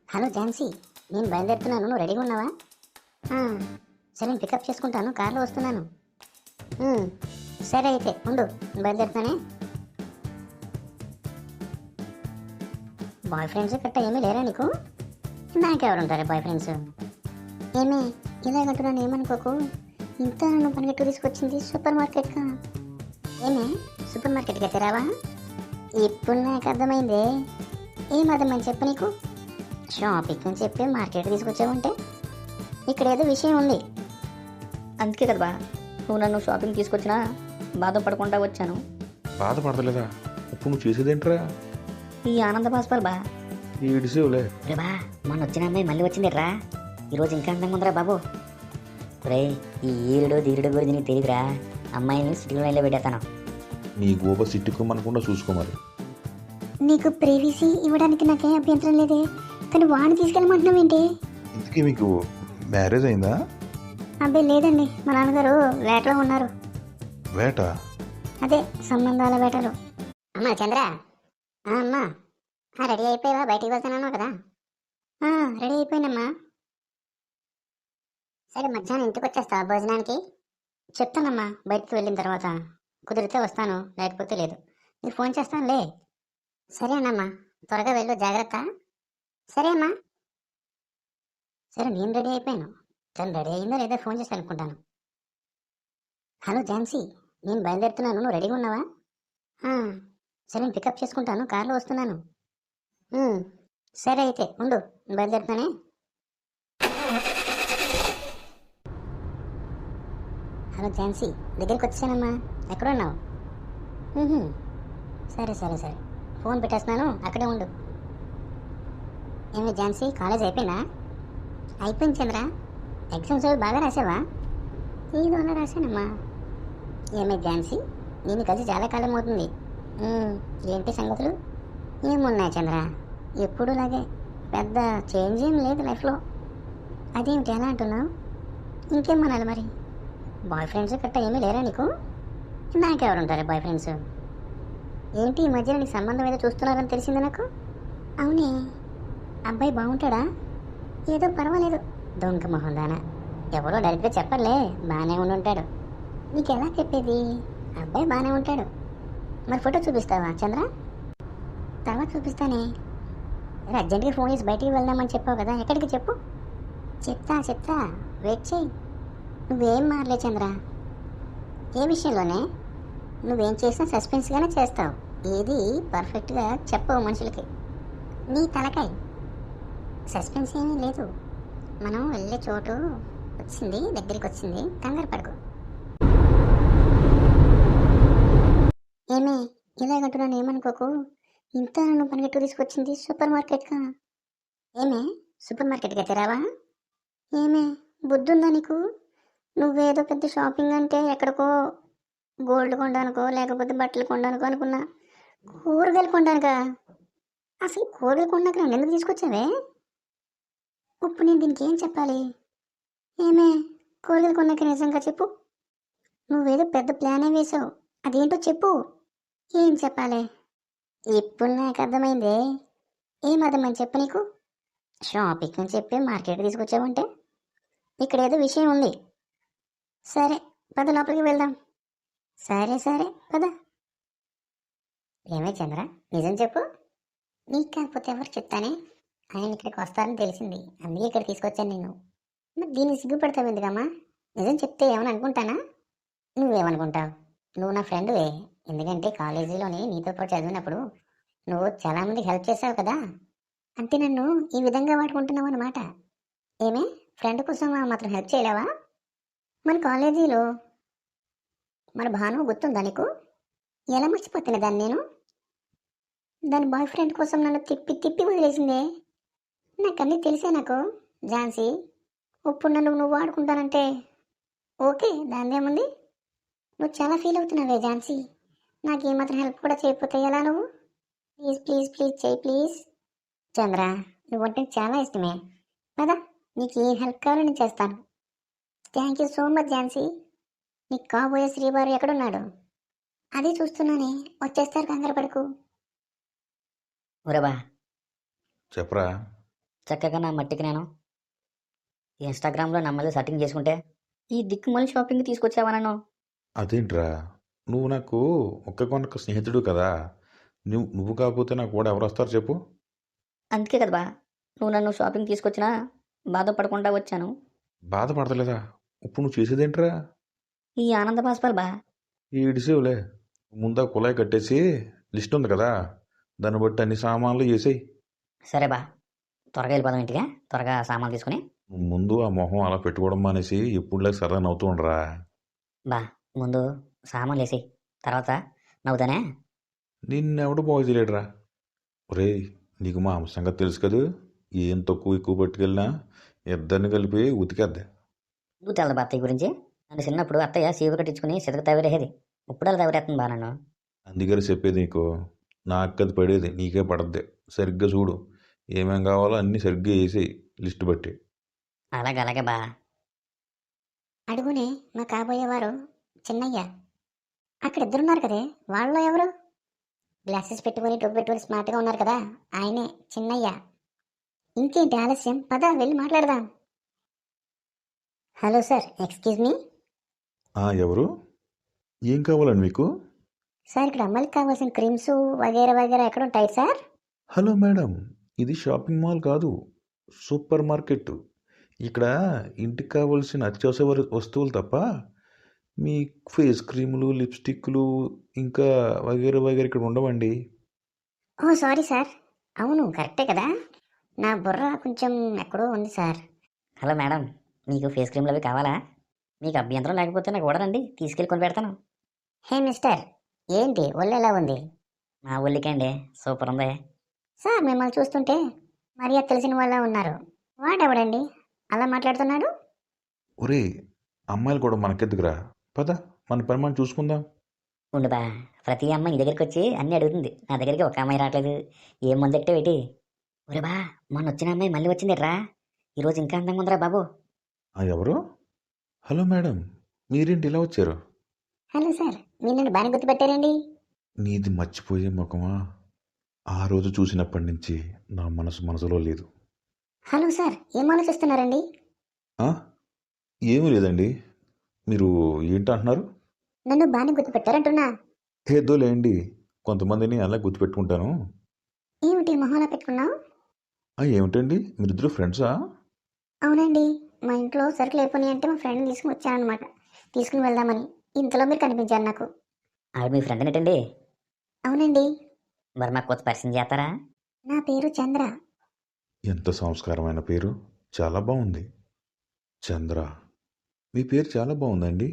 Hello Jhansi, నేను బయలుదేరుతున్నాను. నువ్వు రెడీగా ఉన్నావా? ఆ, సరే నేను పికప్ చేసుకుంటాను, కార్లో వస్తున్నాను. ఉమ్, సరే అయితే ఉండు, నేను బయలుదేరుతానే. బాయ్ ఫ్రెండ్స్ గట్ట ఏమీ లేరా నీకు? నాకెవరు ఉంటారు బాయ్ ఫ్రెండ్స్? ఏమీ ఇలాగంటున్నాను, ఏమనుకోకు. ఇంత నన్ను పనిగట్టు తీసుకొచ్చింది సూపర్ మార్కెట్గా. ఏమే సూపర్ మార్కెట్కి తెరావా? ఇప్పుడు నాకు అర్థమైందే. ఏం అర్థమైంది చెప్పు నీకు? షాపింగ్ అని చెప్పి మార్కెట్ తీసుకొచ్చావంటే ఇక్కడ ఏదో విషయం ఉంది. అందుకే కదా బా నువ్వు నన్ను షాపింగ్ తీసుకొచ్చినా బాధపడకుండా వచ్చాను. బాధపడతలేదా? ఇప్పుడు నువ్వు చేసేదేంట్రా? ఈ ఆనంద బాస్పాల్ బా. ఏడిసేవులే. రే బా, మొన్న వచ్చిన అమ్మాయి మళ్ళీ వచ్చింది రా. ఈరోజు ఇంకా అందంగా ఉందిరా బాబు. రే, ఈ ఈరుడు ధీరుడు గురించి నీకు తెలియదురా. అమ్మాయిని సిటీ లైన్లో పెట్టేస్తాను. నీ గోప సిట్టుకోమనకుండా చూసుకోమరి. నీకు ప్రైవసీ ఇవ్వడానికి నాకేం అభ్యంతరం లేదే, కానీ వాడిని తీసుకెళ్ళమంటున్నావు ఏంటి? ఇంతకీ మీకు మ్యారేజ్ అయిందా? అబ్బాయి లేదండి, మా నాన్నగారు వేటలో ఉన్నారు. వేట? అదే సంబంధాల వేటలో. అమ్మా చంద్ర, అమ్మా రెడీ అయిపోయావా? బయటికి వెళ్తున్నాను కదా. రెడీ అయిపోయినమ్మా. సరే మధ్యాహ్నం ఇంటికి వచ్చేస్తావా భోజనానికి? చెప్తానమ్మా, బయటికి వెళ్ళిన తర్వాత కుదిరితే వస్తాను, లేకపోతే లేదు. నీకు ఫోన్ చేస్తానులే. సరే అన్నమ్మా, త్వరగా వెళ్ళు, జాగ్రత్త. సరే అమ్మా. సరే నేను రెడీ అయిపోయాను, తను రెడీ అయిందో లేదో ఫోన్ చేసి అనుకుంటాను. హలో ఝాన్సీ, నేను బయలుదేరుతున్నాను. నువ్వు రెడీగా ఉన్నావా? సరే నేను పికప్ చేసుకుంటాను, కార్లో వస్తున్నాను. సరే అయితే ఉండు, నేను బయలుదేరుతానే. హలో ఝాన్సీ, దగ్గరికి వచ్చానమ్మా. ఎక్కడున్నావు? సరే సరే సరే, ఫోన్ పెట్టేస్తున్నాను, అక్కడే ఉండు. ఏమి ఝాన్సీ, కాలేజ్ అయిపోయినా? అయిపోయింది చంద్ర. ఎగ్జామ్స్ అవి బాగా రాసావా? ఏదో అలా రాశానమ్మా. ఏమే ఝాన్సీ, నేను కలిసి చాలా కాలం అవుతుంది. ఏంటి సంగతులు? ఏమున్నాయి చంద్ర, ఎప్పుడులాగే, పెద్ద చేంజ్ ఏం లేదు లైఫ్లో. అదేమిటి ఎలా అంటున్నావు? ఇంకేమనాలి మరి? బాయ్ ఫ్రెండ్స్ గట్ట ఏమీ లేరా నీకు? నాకెవరు ఉంటారు బాయ్ ఫ్రెండ్స్? ఏంటి ఈ మధ్యన నీకు సంబంధం ఏదో చూస్తున్నారని తెలిసింది నాకు. అవునే, అబ్బాయి బాగుంటాడా? ఏదో పర్వాలేదు. దొంగ మొహం దానా, ఎవరో డైరెక్ట్గా చెప్పర్లే, బాగానే ఉండుంటాడు. నీకు ఎలా చెప్పేది? అబ్బాయి బాగానే ఉంటాడు. మరి ఫోటో చూపిస్తావా చంద్ర? తర్వాత చూపిస్తానే. అర్జెంట్గా ఫోన్ చేసి బయటికి వెళ్దామని చెప్పావు కదా, ఎక్కడికి చెప్పు? చెప్తా, వెయిట్ చేయి. నువ్వేం మారలే చంద్ర. ఏ విషయంలోనే? నువ్వేం చేసినా సస్పెన్స్గానే చేస్తావు, ఏది పర్ఫెక్ట్గా చెప్పవు మనుషులకి. నీ తలకాయ సస్పెన్స్ ఏమీ లేదు. మనం వెళ్ళే చోటు వచ్చింది, దగ్గరికి వచ్చింది, కంగారు పడుకో. ఏమే ఇలాగంటున్నాను, ఏమనుకోకు. ఇంత నన్ను పనిగట్టు తీసుకొచ్చింది సూపర్ మార్కెట్గా. ఏమే సూపర్ మార్కెట్కి తెరావా? ఏమే బుద్ధుందా నీకు? నువ్వేదో పెద్ద షాపింగ్ అంటే ఎక్కడికో గోల్డ్ కొనడానికో లేకపోతే బట్టలు కొనడానికో అనుకున్నా. కూరగాయలు కొనడానికా? అసలు కూరగాయలు కొనడానికి నన్ను ఎందుకు తీసుకొచ్చావే? ఇప్పుడు నేను దీనికి ఏం చెప్పాలి? ఏమే కూరగాయలు కొన్నాక నిజంగా చెప్పు. నువ్వేదో పెద్ద ప్లానే వేసావు, అదేంటో చెప్పు. ఏం చెప్పాలి? ఇప్పుడు నాకు అర్థమైందే. ఏం అర్థమైంది చెప్పు నీకు? షాపింగ్ అని చెప్పి మార్కెట్ తీసుకొచ్చావంటే ఇక్కడ ఏదో విషయం ఉంది. సరే పద, లోపలికి వెళ్దాం. సరే పద. ఏమే చంద్ర, నిజం చెప్పు. నీకు కాకపోతే ఎవరు చెప్తానే? ఆయన ఇక్కడికి వస్తారని తెలిసింది, అందుకే ఇక్కడ తీసుకొచ్చాను నేను. మరి దీన్ని సిగ్గుపడతావు ఎందుకమ్మా? నిజం చెప్తే ఏమని అనుకుంటానా? నువ్వేమనుకుంటావు? నువ్వు నా ఫ్రెండ్వే. ఎందుకంటే కాలేజీలోని నీతో పాటు చదివినప్పుడు నువ్వు చాలామందికి హెల్ప్ చేసావు కదా, అంటే నన్ను ఈ విధంగా వాడుకుంటున్నావు అన్నమాట. ఏమే ఫ్రెండ్ కోసం మాత్రం హెల్ప్ చేయలేవా? మన కాలేజీలో మన భాను గుర్తుందా నీకు? ఎలా మర్చిపోతున్నా దాన్ని నేను? దాని బాయ్ ఫ్రెండ్ కోసం నన్ను తిప్పి వదిలేసిందే. నాకన్నీ తెలిసే నాకు ఝాన్సీ. ఇప్పుడు నువ్వు వాడుకుంటానంటే ఓకే, దాన్నేముంది? నువ్వు చాలా ఫీల్ అవుతున్నావే ఝాన్సీ. నాకు ఏమాత్రం హెల్ప్ కూడా చేయకపోతే ఎలా నువ్వు? ప్లీజ్ చేయి ప్లీజ్. చంద్ర, నువ్వంటే చాలా ఇష్టమే కదా, నీకు ఏ హెల్ప్ కావాలో నేను చేస్తాను. Thank you so much Jhansi. నీకు కాబోయే శ్రీవారు ఎక్కడున్నాడు? అదే చూస్తున్నానే, వచ్చేస్తారు, కంగారు పడుకు. ఒరేబా చెప్పరా? చక్కగా నా మట్టికి నేను ఇన్స్టాగ్రామ్లో నమ్మల్ని సెట్టింగ్ చేసుకుంటే ఈ దిక్కుమల్లి షాపింగ్ తీసుకొచ్చావా నన్ను? అదేంట్రా, నువ్వు నాకు ఒక్క స్నేహితుడు కదా. నువ్వు కాకపోతే నాకు కూడా ఎవరు వస్తారు చెప్పు. అందుకే కదా బా నువ్వు నన్ను షాపింగ్ తీసుకొచ్చినా బాధపడకుండా వచ్చాను. బాధపడతలేదా? ఇప్పుడు నువ్వు చేసేదేంట్రా? ఈ ఆనంద బాష్పాలు బా. ఈడిసేవులే. ముందా కుళాయి కట్టేసి లిస్ట్ ఉంది కదా, దాన్ని బట్టి అన్ని సామాన్లు చేసేయి. సరే బా, త్వరగా వెళ్ళిపోదాం ఇంటిగా, త్వరగా సామాన్లు తీసుకుని. ముందు ఆ మొహం అలా పెట్టుకోవడం మానేసి ఎప్పుడులాగా సరదా నవ్వుతూ ఉండరా. బా ముందు సామాన్లు వేసి తర్వాత నవ్వుతానే. నిన్నెవడు బాగు చేయలేడురా. ఒరే, నీకు మా అమ్మ సంగతి తెలుసు కదా, ఏం తక్కువ ఎక్కువ పట్టుకెళ్ళినా ఇద్దరిని కలిపి ఉతికేద్దే. నువ్వు తెల్లదు బా అత్తయ్య గురించి. నన్ను చిన్నప్పుడు అత్తయ్య సీవ కట్టించుకుని సితక తవిరేది, ఇప్పుడు అలా తవిరేస్తుంది బా నన్ను. అందుకని చెప్పేది నీకు. నా అక్కది పడేది నీకే పడద్ది. సరిగ్గా చూడు, ఏమేం కావాలో అన్నీ సరిగ్గా వేసేయి లిస్ట్ బట్టి. అలాగే అలాగే బా. అడుగునే మా కాబోయేవారు చిన్నయ్య. అక్కడ ఇద్దరున్నారు కదే, వాళ్ళలో ఎవరు? గ్లాసెస్ పెట్టుకొని టోపీ పెట్టుకొని స్మార్ట్గా ఉన్నారు కదా, ఆయనే చిన్నయ్య. ఇంకేంటి ఆలస్యం, పద వెళ్ళి మాట్లాడదాం. Hello sir, excuse me. ఎవరు? ఏం కావాలండి మీకు? సార్ ఇక్కడ అమ్మాయికి కావాల్సిన క్రీమ్స్ వగేరా వగేరా ఎక్కడ ఉంటాయి సార్? హలో మేడం, ఇది షాపింగ్ మాల్ కాదు, సూపర్ మార్కెట్. ఇక్కడ ఇంటికి కావాల్సిన అత్యవసర వస్తువులు తప్ప మీ ఫేస్ క్రీములు, లిప్స్టిక్లు ఇంకా వగేరా వగేరా ఇక్కడ ఉండవండి. ఓ సారీ సార్. అవును కరెక్టే కదా, నా బుర్ర కొంచెం ఎక్కడో ఉంది సార్. హలో మేడం, మీకు ఫేస్ క్రీమ్లు అవి కావాలా? మీకు అభ్యంతరం లేకపోతే నాకు కూడా రండి, తీసుకెళ్ళి కొని పెడతాను. హే మిస్టర్, ఏంటి ఒళ్ళు ఎలా ఉంది? మా ఊళ్ళికండి సూపర్ ఉంది. సార్ మిమ్మల్ని చూస్తుంటే మరీ తెలిసిన వాళ్ళ ఉన్నారు. వాడెవడండి అలా మాట్లాడుతున్నాడు? ఒరే, అమ్మాయిలు కూడా మనకెందుకురా, పద మన పని మనం చూసుకుందాం. ఉండు బా, ప్రతి అమ్మాయి నీ దగ్గరికి వచ్చి అన్నీ అడుగుతుంది, నా దగ్గరికి ఒక అమ్మాయి రావట్లేదు, ఏం ముందు ఎట్టేవేటి? ఒరే బా, మొన్న వచ్చిన అమ్మాయి మళ్ళీ వచ్చిందిట్రా, ఈరోజు ఇంకా అందంగా ఉందిరా బాబు. ఎవరు? హలో మేడం, మీరేంటి ఇలా వచ్చారు? హలో సార్, మీరు నన్ను బాగానే గుర్తుపెట్టారండి. నీది మర్చిపోయే ముఖమా? ఆ రోజు చూసినప్పటి నుంచి నా మనసులో లేదు. హలో సార్, ఏం ఆలోచిస్తున్నారండి? ఆ? ఏమీ లేదండి. మీరు ఏంటంటున్నారు? నన్ను బాగానే గుర్తుపెట్టారంటున్నా. ఏదో లేండి, కొంతమందిని అలా గుర్తుపెట్టుకుంటాను. ఏమిటి మొహంలో పెట్టుకున్నావు? ఏమిటండి, మీరిద్దరు ఫ్రెండ్సా? అవునండి, మా ఇంట్లో సరుకులు అయిపోయినాయి అంటే మా ఫ్రెండ్ని తీసుకుని వచ్చానమాట, తీసుకుని వెళ్దామని. ఇంతలో మీరు కనిపించారు నాకు. ఆవిడ మీ ఫ్రెండ్ ఏంటండి? అవునండి, మరి మాకు కొత్త పరిచయం చేస్తారా? నా పేరు చంద్ర. ఎంత సంస్కారమైన పేరు, చాలా బాగుంది. చంద్ర, మీ పేరు చాలా బాగుందండి.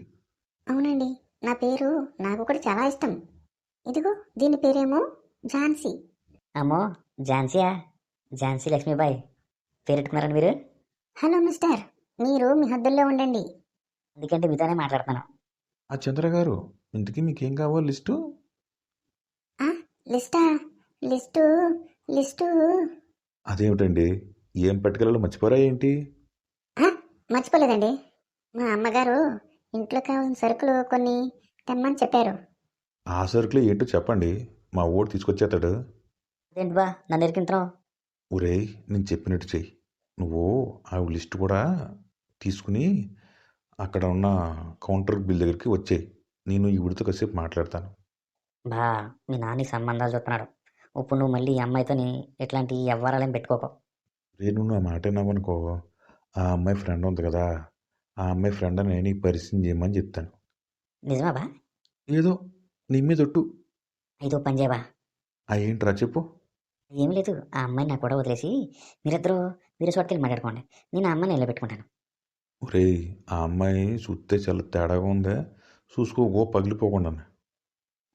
అవునండి, నా పేరు నాకు కూడా చాలా ఇష్టం. ఇదిగో దీని పేరేమో ఝాన్సీ. అమ్మో, ఝాన్సీయా? ఝాన్సీ లక్ష్మీబాయి పేరెట్టుకున్నారండి మీరు? హలో మిస్టర్, మీరు మీ హద్దుల్లో ఉండండి. అందుకంటే మీతోనే మాట్లాడుతున్నాను. ఆ చంద్ర గారు, ఇంతకీ మీకేం కావాలి లిస్టు? లిస్టా? లిస్టు లిస్టు అదేమిటండి, ఏం పట్టుకెళ్ళలో మర్చిపోరా ఏంటి? మర్చిపోలేదండి, మా అమ్మగారు ఇంట్లో కావాల్సిన సరుకులు కొన్ని తెమ్మని చెప్పారు. ఆ సరుకులు ఏంటో చెప్పండి, మా ఓడు తీసుకొచ్చేస్తాడు. అదేంటి బా నన్ను ఎరికింతనం? ఒరేయ్, నేను చెప్పినట్టు చెయ్యి. నువ్వు ఆ లిస్ట్ కూడా తీసుకుని అక్కడ ఉన్న కౌంటర్ బిల్ దగ్గరికి వచ్చేయి. నేను ఈ విడితో కాసేపు మాట్లాడతాను. బా, మీ నాన్నకి సంబంధాలు చూస్తున్నాడు, ఇప్పుడు నువ్వు మళ్ళీ ఈ అమ్మాయితోని ఎట్లాంటి వ్యవహారాలేం పెట్టుకోకు. రేపు నువ్వు నా మాట విన్నావనుకో, ఆ అమ్మాయి ఫ్రెండ్ ఉంది కదా, ఆ అమ్మాయి ఫ్రెండ్ అని నీకు పరిచయం చేయమని చెప్తాను. నిజమా బా? ఏదో నీ మీద ఒట్టు. అయితే ఓ పని చేయబా. ఏంట్రా చెప్పు. ఏం లేదు, ఆ అమ్మాయిని నాకు కూడా వదిలేసి మీరిద్దరూ వేరే చోటుకెళ్ళి మాట్లాడుకోండి, నేను ఆ అమ్మాయిని నిలబెట్టుకుంటాను. ఒరేయ్, ఆ అమ్మాయి చూస్తే చాలా తేడాగా ఉందే, చూసుకో పగిలిపోకుండా.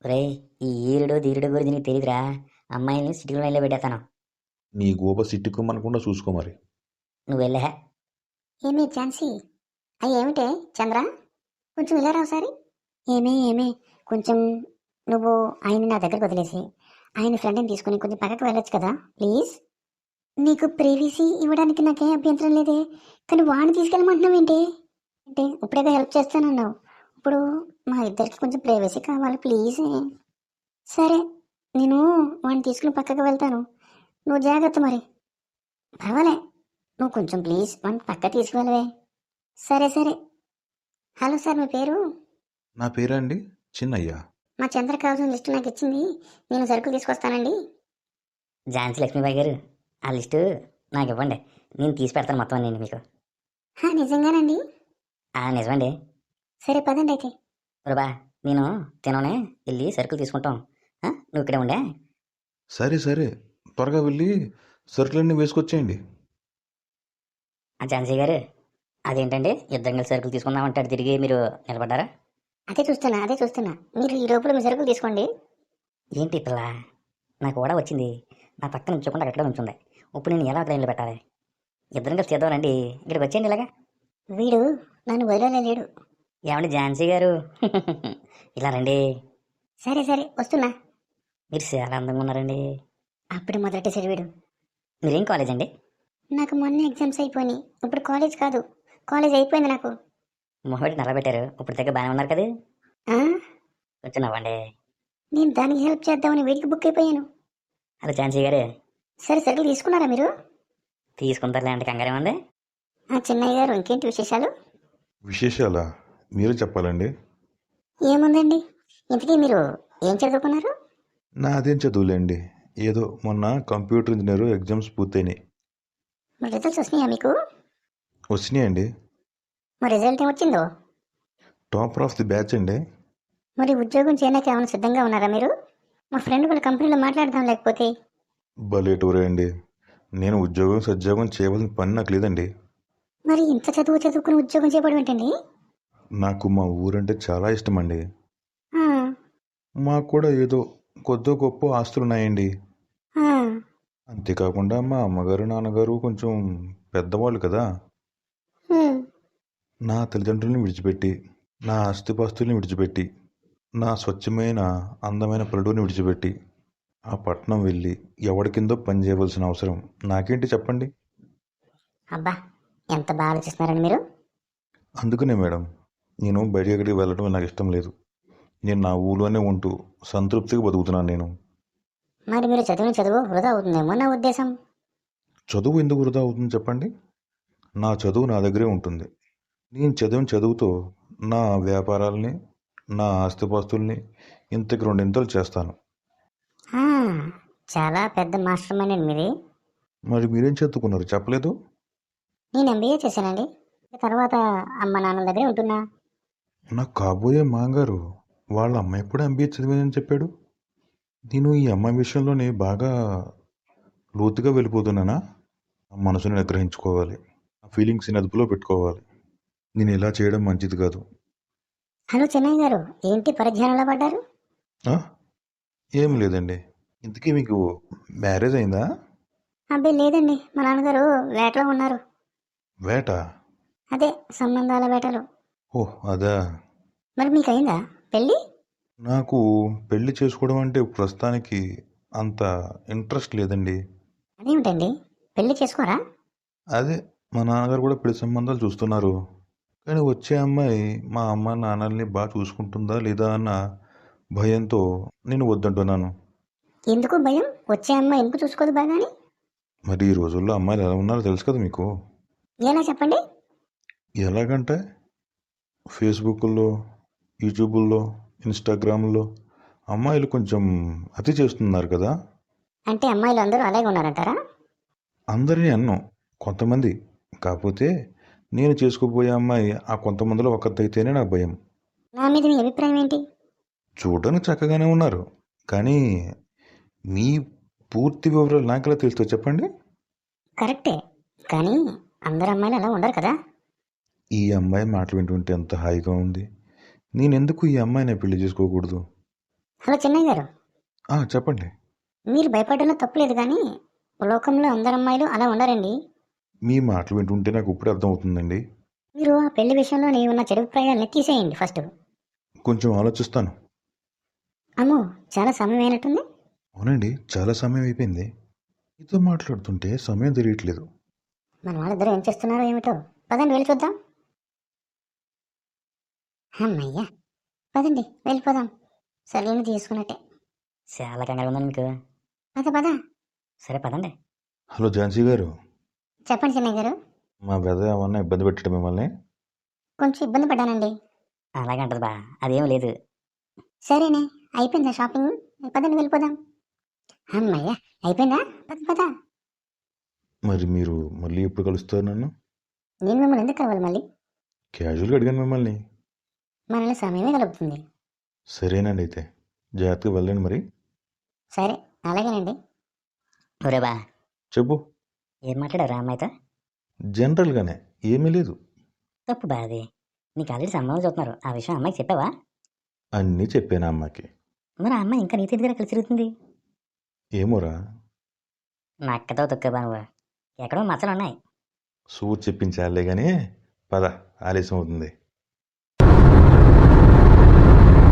రే, ఈ ఈరుడు ధీరుడు గురించి నీకు తెలియదురా, అమ్మాయిని సిటీలో నిలబెట్టేస్తాను. నీ గోప సిట్టుకోమనకుండా చూసుకో మరి. నువ్వు వెళ్ళా. ఏమే ఝాన్సీ, ఏమిటే చంద్ర, కొంచెం ఇలా రా ఒకసారి. ఏమే కొంచెం నువ్వు ఆయన నా దగ్గరకు వదిలేసి ఆయన ఫ్రెండ్ని తీసుకుని కొంచెం పక్కకు వెళ్ళొచ్చు కదా ప్లీజ్. నీకు ప్రైవసీ ఇవ్వడానికి నాకేం అభ్యంతరం లేదే, కానీ వాడిని తీసుకెళ్ళమంటున్నావు అంటే ఇప్పుడేగా హెల్ప్ చేస్తానన్నావు, ఇప్పుడు మా ఇద్దరికి కొంచెం ప్రైవసీ కావాలి ప్లీజ్. సరే, నేను వాడిని తీసుకుని పక్కకు వెళ్తాను, నువ్వు జాగ్రత్త మరి. పర్వాలే, నువ్వు కొంచెం ప్లీజ్ వన్ పక్క తీసుకువెళ్ళవే. సరే సరే. హలో సార్, మీ పేరు? నా పేరా అండి చిన్నయ్య. మా చంద్ర కావాల్సిన లిస్టు నాకు ఇచ్చింది, నేను సరుకులు తీసుకొస్తానండి. ఝాన్సీ లక్ష్మీబాయి గారు, ఆ లిస్టు నాకు ఇవ్వండి, నేను తీసి పెడతాను మొత్తం నేను మీకు. నిజంగానండి? నిజమండి. సరే పదండి అయితే. బా నేను తిననే వెళ్ళి సరుకులు తీసుకుంటాం. నువ్వు ఇక్కడే ఉండే. సరే సరే, త్వరగా వెళ్ళి సరుకులన్నీ వేసుకొచ్చేయండి. ఝాన్సీ గారు, అదేంటండి ఇద్దరం కలిసి సరుకులు తీసుకుందామంటాడు తిరిగి మీరు నిలబడ్డారా? అదే చూస్తున్నా. మీరు ఈ లోపల మీ సరుకులు తీసుకోండి. ఏంటి పిల్ల, నాకు కూడా వచ్చింది, నా పక్కన ఉంచకుండా అక్కడ ఉంచుంది. ఇప్పుడు నేను ఎలా ట్రైన్లో పెట్టాలి? ఇద్దరం కలిసి చేద్దామండి, ఇక్కడికి వచ్చేయండి ఇలాగా. వీడు నన్ను వదలలేడు. ఏమండి ఝాన్సీ గారు, ఇలా రండి. సరే సరే వస్తున్నా. మీరు చాలా అందంగా ఉన్నారండి. అప్పుడు మొదలెట్టేసాడు వీడు. మీరేం కాలేజ్ అండి? నాకు మొన్న ఎగ్జామ్స్ అయిపోయినాయి, ఇప్పుడు కాలేజ్ కాదు, కాలేజ్ అయిపోయింది నాకు. మొహబెట్టి నల్లబెట్టారు, ఇప్పుడు దగ్గర బాగానే ఉన్నారు కదా. ఆ? కొంచెం నవ్వండి. నేను దానికి హెల్ప్ చేద్దామని వీడికి బుక్ అయిపోయాను. హలో ఝాన్సీ గారు. సరే సరుకులు తీసుకున్నారా మీరు? తీసుకుంటారులే అంటే కంగారే ఉంది. చిన్నయ్య గారు, ఇంకేంటి విశేషాలు? విశేషాలా మీరే చెప్పాలండి. ఏముందండి, ఇంతకీ మీరు ఏం చదువుకున్నారు? నా అదేం చదువులేండి, ఏదో మొన్న కంప్యూటర్ ఇంజనీర్ ఎగ్జామ్స్ పూర్తయినాయి. మరి రిజల్ట్స్ వస్తున్నాయా మీకు? వచ్చినాయండి. మరి రిజల్ట్ ఏమొచ్చిందో? టాపర్ ఆఫ్ ది బ్యాచ్ అండి. మరి ఉద్యోగం చేయడానికి ఏమైనా సిద్ధంగా ఉన్నారా మీరు? మా ఫ్రెండ్ వాళ్ళ కంపెనీలో మాట్లాడదాం లేకపోతే. భలేటూరే అండి, నేను ఉద్యోగం సద్యోగం చేయవలసిన పని నాకు లేదండి. మరి ఇంత చదువుకుని ఉద్యోగం చేయడం ఏంటండి? నాకు మా ఊరంటే చాలా ఇష్టం అండి. ఆ, మాకు కూడా ఏదో కొద్దో గొప్ప ఆస్తులు ఉన్నాయండి. ఆ, అంతేకాకుండా మా అమ్మగారు నాన్నగారు కొంచెం పెద్దవాళ్ళు కదా. హ్మ్. నా తల్లిదండ్రుల్ని విడిచిపెట్టి, నా ఆస్తిపాస్తుల్ని విడిచిపెట్టి, నా స్వచ్ఛమైన అందమైన పల్లెటూరిని విడిచిపెట్టి ఆ పట్నం వెళ్ళి ఎవడి కిందో పని చేయవలసిన అవసరం నాకేంటి చెప్పండి. అబ్బా, ఎంత బాగా ఆలోచిస్తున్నారండి మీరు. అందుకనే మేడం, నేను బయటికి ఎక్కడికి వెళ్ళడం నాకు ఇష్టం లేదు. నేను నా ఊళ్ళోనే ఉంటూ సంతృప్తిగా బతుకుతున్నాను నేను. మరి మీరు చదివిన చదువు వృధా అవుతుందేమో నా ఉద్దేశం. చదువు ఎందుకు వృధా అవుతుంది చెప్పండి? నా చదువు నా దగ్గరే ఉంటుంది. నేను చదివిన చదువుతో నా వ్యాపారాల్ని, నా ఆస్తిపాస్తుల్ని ఇంతకు రెండింతలు చేస్తాను. ఆ, చాలా పెద్ద మాస్టర్ మైండ్ అండి మీది. మరి మీరేం చదువుకున్నారు చెప్పలేదు? నేను ఎంబీఏ చేశానండి. తర్వాత అమ్మ నాన్న దగ్గరే ఉంటున్నా. నాకు కాబోయే మాంగారు వాళ్ళ అమ్మ ఎప్పుడు ఎంబీఏ చదివిందని చెప్పాడు. నేను ఈ అమ్మాయి విషయంలోనే బాగా లోతుగా వెళ్ళిపోతున్నానా? నా మనసుని నిగ్రహించుకోవాలి, నా ఫీలింగ్స్ని అదుపులో పెట్టుకోవాలి. నేను ఇలా చేయడం మంచిది కాదు. హలో చెన్నయ్య గారు, ఏంటి పరిధ్యానంలో పడ్డారు? ఆ? ఏం లేదండి. ఇంతకీ మీకు మ్యారేజ్ అయిందా? అబ్బే లేదండి, మా నాన్నగారు వేటలో ఉన్నారు. వేట? అదే సంబంధాల వేటలో. ఓహ్ అదా. మరి మీకు అయిందా పెళ్ళి? నాకు పెళ్లి చేసుకోవడం అంటే ప్రస్తుతానికి అంత ఇంట్రెస్ట్ లేదండి. అదేమిటండి, పెళ్లి చేసుకోరా? అదే మా నాన్నగారు కూడా పెళ్లి సంబంధాలు చూస్తున్నారు. కానీ వచ్చే అమ్మాయి మా అమ్మ నాన్నల్ని బాగా చూసుకుంటుందా లేదా అన్న భయంతో నేను వద్దంటున్నాను. ఎందుకు భయం? వచ్చే అమ్మాయి ఎందుకు చూసుకోదు బాగాని? మరి ఈ రోజుల్లో అమ్మాయిలు ఎలా ఉన్నారో తెలుసు కదా మీకు. ఎలా చెప్పండి? ఎలాగంటే ఫేస్బుక్లో, యూట్యూబుల్లో, ఇన్స్టాగ్రామ్లో అమ్మాయిలు కొంచెం అతి చేస్తున్నారు కదా. అంటే అమ్మాయిలు అందరూ అలాగే ఉన్నారంటారా? అందరినీ అన్నాం, కొంతమంది. కాకపోతే నేను చేసుకోబోయే అమ్మాయి ఆ కొంతమందిలో ఒకరిదైతేనే నాకు భయం. నా మీద మీ అభిప్రాయం ఏంటి? చూడడానికి చక్కగానే ఉన్నారు, కానీ మీ పూర్తి వివరాలు నాకెలా తెలుస్తో చెప్పండి. కరెక్టే, కానీ అందరు అమ్మాయిలు అలా ఉండరు కదా. ఈ అమ్మాయి మాటలు వింటుంటే ఎంత హాయిగా ఉంది. నేనెందుకు ఈ అమ్మాయిని పెళ్లి చేసుకోకూడదు? హలో చెన్నయ్య గారు, చెప్పండి. మీరు భయపడడంలో తప్పులేదు, కానీ లోకంలో అందరు అమ్మాయిలు అలా ఉండరండి. మీ మాటలు వింటుంటే నాకు ఇప్పుడే అర్థమవుతుందండి. మీరు ఆ పెళ్లి విషయంలో ఉన్న చెడు అభిప్రాయాలని తీసేయండి ఫస్ట్. కొంచెం ఆలోచిస్తాను. అమ్మో, చాలా సమయం అయినట్టుంది. అవునండి, చాలా సమయం అయిపోయింది. మీతో మాట్లాడుతుంటే సమయం తెలియట్లేదు. మన వాళ్ళిద్దరూ ఏం చేస్తున్నారో ఏమిటో. పదండి వెళ్ళి చూద్దాం. అమ్మయ్యా, పదండి వెళ్ళిపోదాం. సర్లేని తీసుకున్నట్టే. చాలా కంగారు ఉందండి మీకు. పద పద. సరే పదండి. హలో ఝాన్సీ గారు. చెప్పండి చిన్నయ్య గారు. మా వెద ఏమన్నా ఇబ్బంది పెట్టడం మిమ్మల్ని? కొంచెం ఇబ్బంది పడ్డానండి. అలాగంటది బా, అదేం లేదు. సరేనే, అయిపోయిందా షాపింగ్? పదండి వెళ్ళిపోదాం. అమ్మయ్య, అయిపోయిందా? పద పద. మరి మీరు మళ్ళీ ఎప్పుడు కలుస్తారు నన్ను? నేను మిమ్మల్ని ఎందుకు కావాలి మళ్ళీ? క్యాజువల్గా అడిగాను మిమ్మల్ని. మనల్ని సమయమే కలుపుతుంది. సరేనండి, అయితే జాగ్రత్తగా వెళ్ళండి మరి. సరే, అలాగేనండి. ఒరే బా, చెప్పు. ఏం మాట్లాడారా అమ్మాయితో? జనరల్గానే, ఏమీ లేదు. తప్పు బా అది. నీకు ఆల్రెడీ సంబంధం చూస్తున్నారు, ఆ విషయం అమ్మాయికి చెప్పావా? అన్నీ చెప్పాను అమ్మకి. మరి ఆ అమ్మాయి ఇంకా నీతి దగ్గర కలిసి తిరుగుతుంది. ఏమోరా, మా అక్కతో తొక్కబా నువ్వు. ఎక్కడో మచ్చలు ఉన్నాయి. సూట్ చెప్పించాలే కానీ పద, ఆలస్యం అవుతుంది.